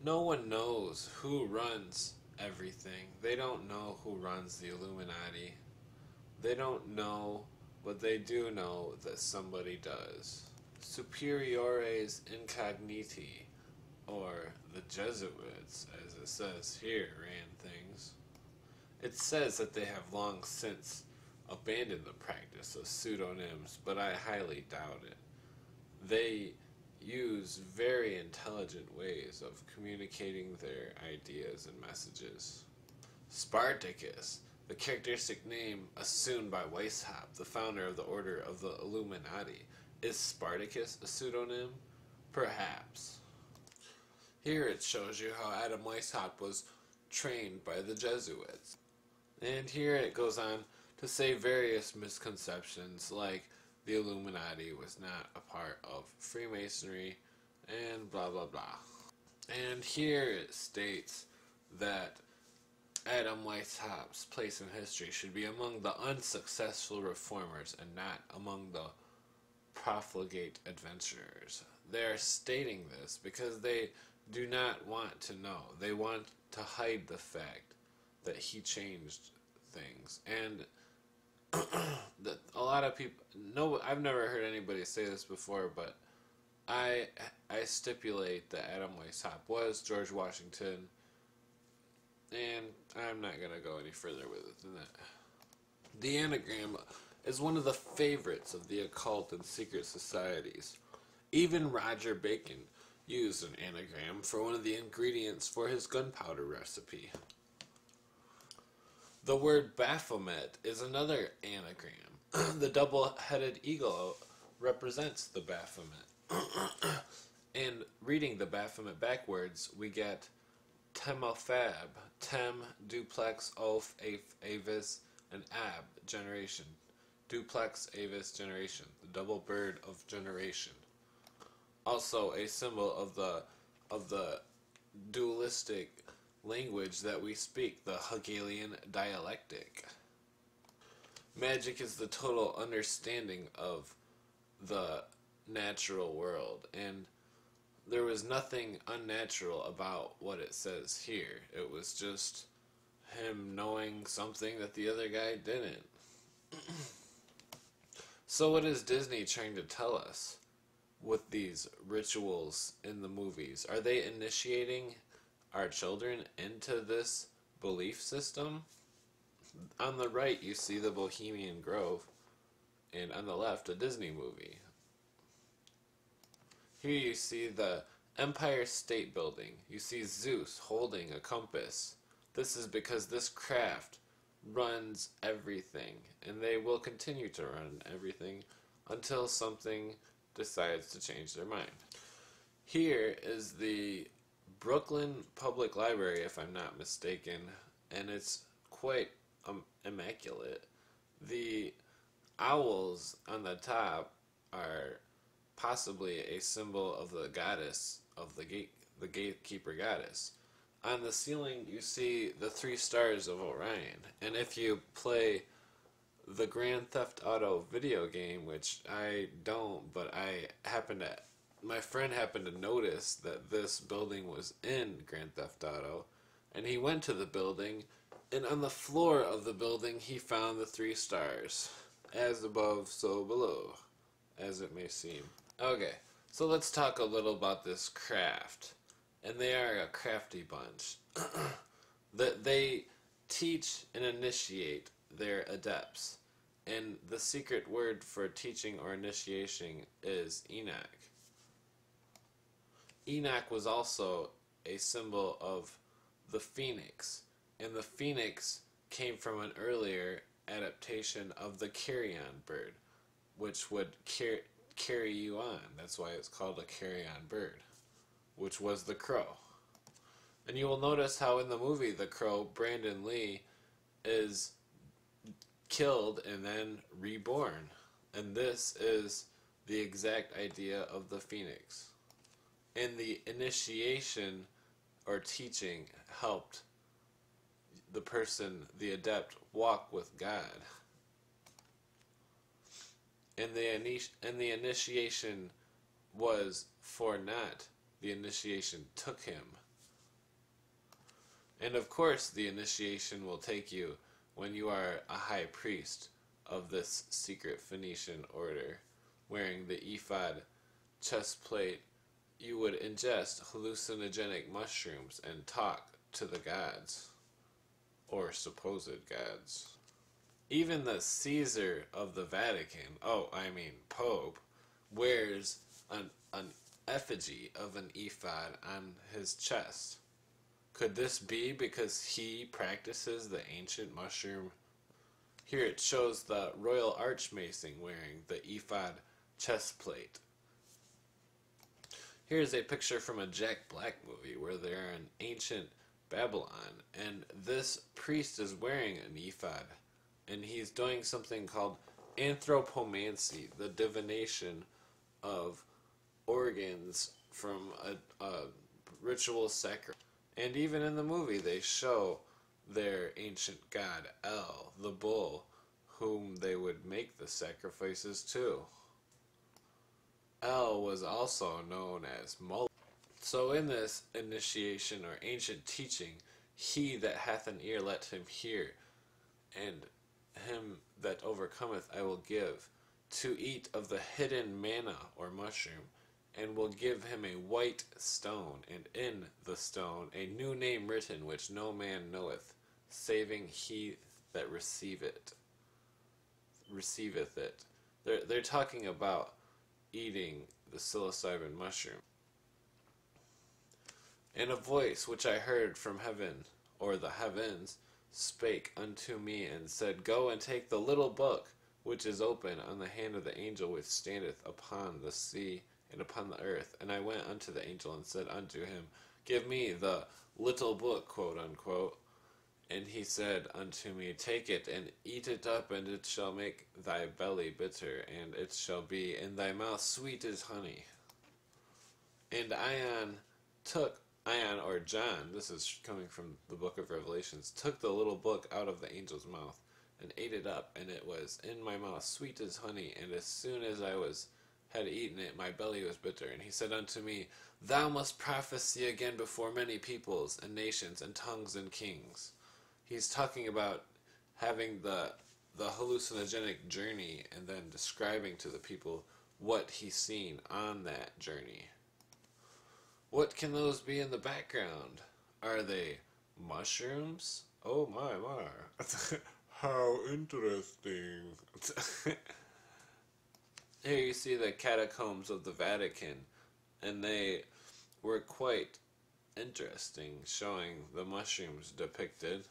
No one knows who runs everything. They don't know who runs the Illuminati. They don't know, but they do know that somebody does. Superiores incogniti, or the Jesuits, as it says here, ran things. It says that they have long since abandoned the practice of pseudonyms, but I highly doubt it. They use very intelligent ways of communicating their ideas and messages. Spartacus, the characteristic name assumed by Weishaupt, the founder of the Order of the Illuminati. Is Spartacus a pseudonym? Perhaps. Here it shows you how Adam Weishaupt was trained by the Jesuits. And here it goes on to say various misconceptions like the Illuminati was not a part of Freemasonry and blah blah blah. And here it states that Adam Weishaupt's place in history should be among the unsuccessful reformers and not among the profligate adventurers. They are stating this because they do not want to know. They want to hide the fact that he changed things. And that a lot of people, no, I've never heard anybody say this before, but I stipulate that Adam Weishaupt was George Washington, and I'm not going to go any further with it than that. The anagram is one of the favorites of the occult and secret societies. Even Roger Bacon used an anagram for one of the ingredients for his gunpowder recipe. The word Baphomet is another anagram. The double-headed eagle represents the Baphomet. And reading the Baphomet backwards, we get Temophab, Tem, duplex, Oph, Avis, and Ab, generation. Duplex, Avis, generation. The double bird of generation. Also a symbol of the dualistic language that we speak, the Hegelian dialectic. Magic is the total understanding of the natural world, and there was nothing unnatural about what it says here. It was just him knowing something that the other guy didn't. So what is Disney trying to tell us with these rituals in the movies? Are they initiating our children into this belief system? On the right you see the Bohemian Grove, and on the left a Disney movie. Here you see the Empire State Building. You see Zeus holding a compass. This is because this craft runs everything, and they will continue to run everything until something decides to change their mind. Here is the Brooklyn Public Library, if I'm not mistaken, and it's quite immaculate. The owls on the top are possibly a symbol of the goddess of the gatekeeper goddess. On the ceiling you see the 3 stars of Orion, and if you play the Grand Theft Auto video game, which I don't, but my friend happened to notice that this building was in Grand Theft Auto, and he went to the building, and on the floor of the building he found the 3 stars. As above, so below, as it may seem. Okay, so let's talk a little about this craft. And they are a crafty bunch. They teach and initiate their adepts. And the secret word for teaching or initiation is Enoch. Enoch was also a symbol of the phoenix. And the phoenix came from an earlier adaptation of the carrion bird, which would carry you on. That's why it's called a carrion bird, which was the crow. And you will notice how in the movie the crow, Brandon Lee, is killed and then reborn. And this is the exact idea of the phoenix. And the initiation or teaching helped the person, the adept, walk with God. And the initiation was for naught. The initiation took him And of course, the initiation will take you when you are a high priest of this secret Phoenician order, wearing the ephod chest plate. You would ingest hallucinogenic mushrooms and talk to the gods, or supposed gods. Even the Caesar of the Vatican, Pope, wears an effigy of an ephod on his chest. Could this be because he practices the ancient mushroom? Here it shows the royal archmason wearing the ephod chest plate. Here's a picture from a Jack Black movie where they're in ancient Babylon, and this priest is wearing an ephod, and he's doing something called anthropomancy, the divination of organs from a ritual sacrifice. And even in the movie, they show their ancient god, El, the bull, whom they would make the sacrifices to. El was also known as Moloch. So in this initiation or ancient teaching, he that hath an ear, let him hear, and him that overcometh I will give to eat of the hidden manna or mushroom, and will give him a white stone, and in the stone a new name written, which no man knoweth, saving he that receiveth it. They're talking about eating the psilocybin mushroom. And a voice which I heard from heaven, or the heavens, spake unto me, and said, Go and take the little book which is open on the hand of the angel which standeth upon the sea and upon the earth. And I went unto the angel and said unto him, Give me the little book, quote unquote. And he said unto me, Take it and eat it up, and it shall make thy belly bitter, and it shall be in thy mouth sweet as honey. And Ion or John, this is coming from the book of Revelations, took the little book out of the angel's mouth and ate it up, and it was in my mouth sweet as honey. And as soon as I had eaten it, my belly was bitter. And he said unto me, Thou must prophesy again before many peoples and nations and tongues and kings. He's talking about having the hallucinogenic journey and then describing to the people what he's seen on that journey. What can those be in the background? Are they mushrooms? Oh my. How interesting. Here you see the catacombs of the Vatican, and they were quite interesting, showing the mushrooms depicted.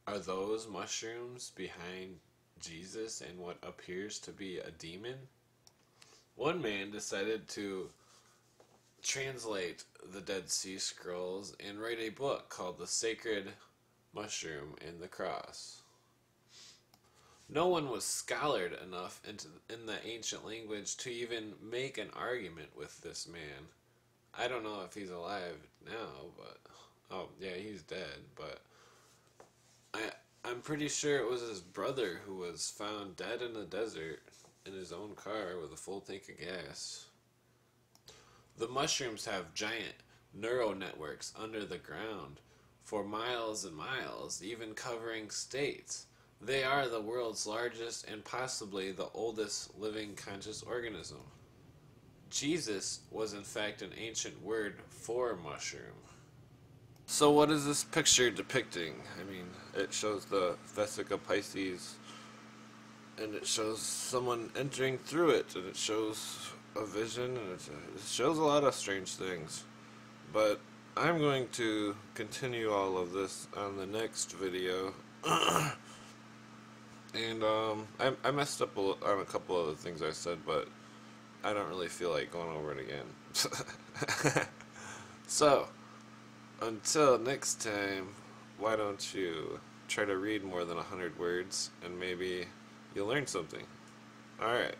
Are those mushrooms behind Jesus and what appears to be a demon? One man decided to translate the Dead Sea Scrolls and write a book called The Sacred Mushroom and the Cross. No one was scholared enough in the ancient language to even make an argument with this man. I don't know if he's alive now, but he's dead, but I'm pretty sure it was his brother who was found dead in the desert in his own car with a full tank of gas. The mushrooms have giant neural networks under the ground for miles and miles, even covering states. They are the world's largest and possibly the oldest living conscious organism. Jesus was in fact an ancient word for mushroom. So what is this picture depicting? I mean, it shows the Vesica Pisces, and it shows someone entering through it, and it shows a vision, and it shows a lot of strange things. But I'm going to continue all of this on the next video. And I messed up on a couple of the things I said, but I don't really feel like going over it again. So, until next time, why don't you try to read more than 100 words, and maybe you'll learn something. Alright.